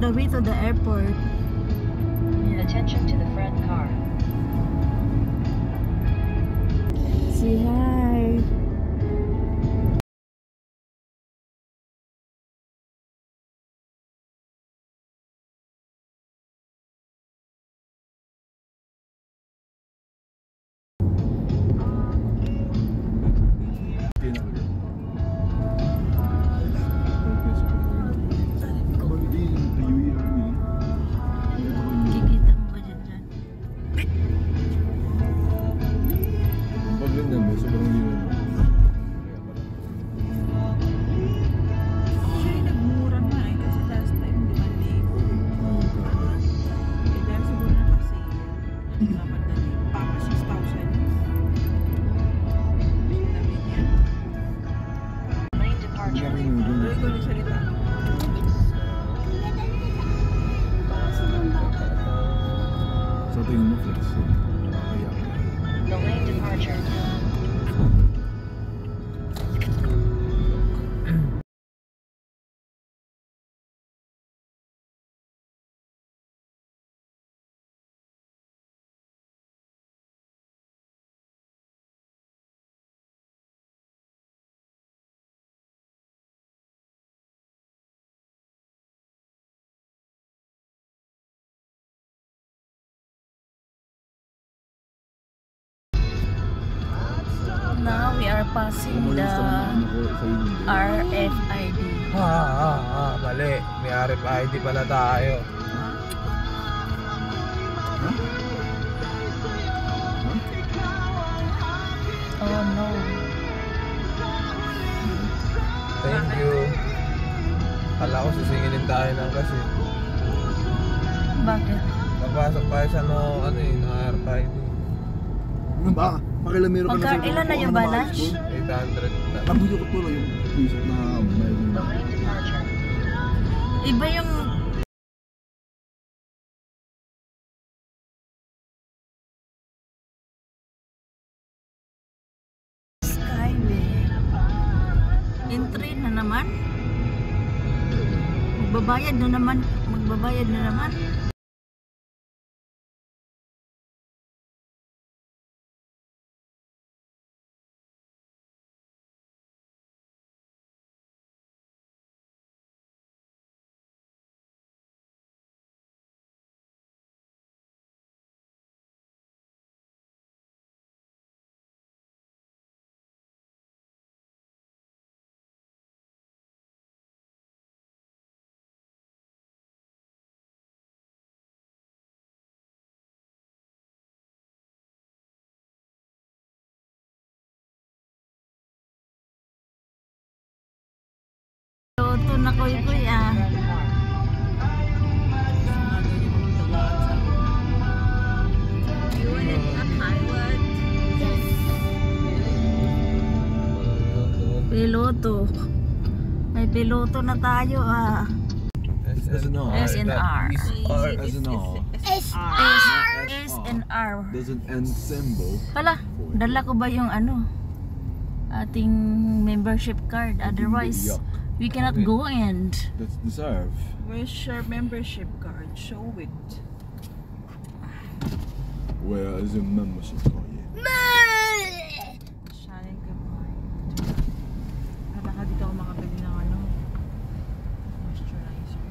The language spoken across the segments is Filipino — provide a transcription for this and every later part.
the way to the airport. Yeah. Attention to the front car. Say hi. Kikita mo ba dyan? Siya yung nagmura nga eh, kasi last time di ba libo. Eh dahil siguro na kasi dapat na libo. Papa 6,000. Sinabi niya. Lane departure. Ay, ko nagsalita. Sa tingin mo flex yun. Kaya The lane departure. Now we are passing the RFID. Mali. May RFID pala tayo. Oh no. Thank you. Kala ko sisingilin tayo ng kasi. Bakit? Papasok tayo sa RFID. ano ba? Pakilamero ka Magka, ilan na yung balance? 800 na. Kabuyo ko tuloy yung visit na may The lane departure. Iba yung Skyway. Entry na naman. Magbabayad na naman. Ito na koy ah. Piloto. May piloto na tayo ah. SNR. SNR. There's an N symbol. Hala, dala ko ba yung ating membership card? Otherwise, we cannot go in. That's deserve. Where's your membership card? Show it. Where is your membership card? Shining ka po. Baka dito ako makabili ng moisturizer.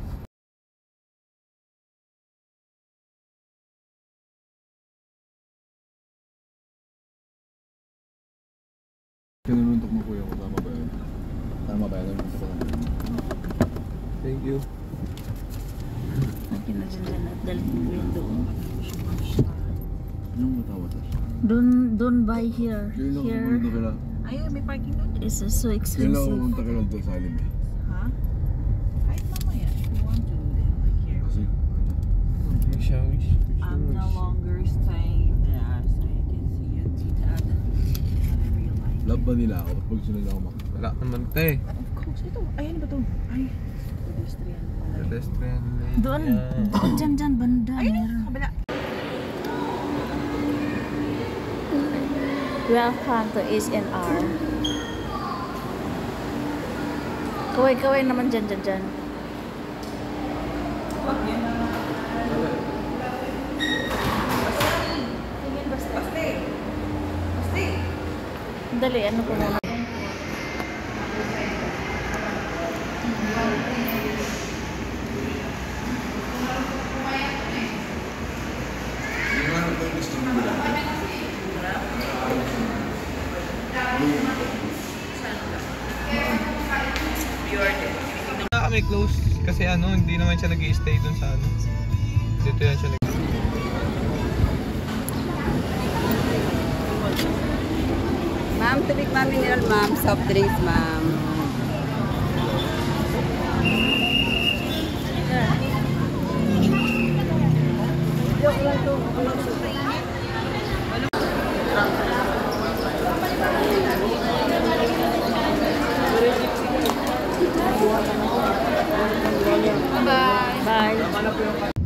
Kinununtok mo kuya ko, tama ba yun? Tama ba yun? Thank you. Akin na dyan at dalit mo yun doon. Anong matawad? Don't buy here. Here Ayun, may parking doon. is so Kailangan expensive. pumunta ka lang doon sa alim eh. Ha? Kahit mamaya, if you want to, then like here. Kasi I'm no longer staying there, so you can see it. Dad, whatever you like. love ba nila ako pag sunod ako makita? Wala naman te. Of course, ito. Ay, ano ba ito? Ay, pedestrian pala. Pedestrian lane. Doon, dyan, banda. Ayun, meron. kabila. Welcome to SNR. Kaway naman dyan. Dali, ano ko muna? Na kami close kasi ano, hindi naman siya nag-i-stay dun sa ano. Dito yan siya nag Ma'am, tubig ma'am, mineral ma'am, soft drinks ma'am. Bye.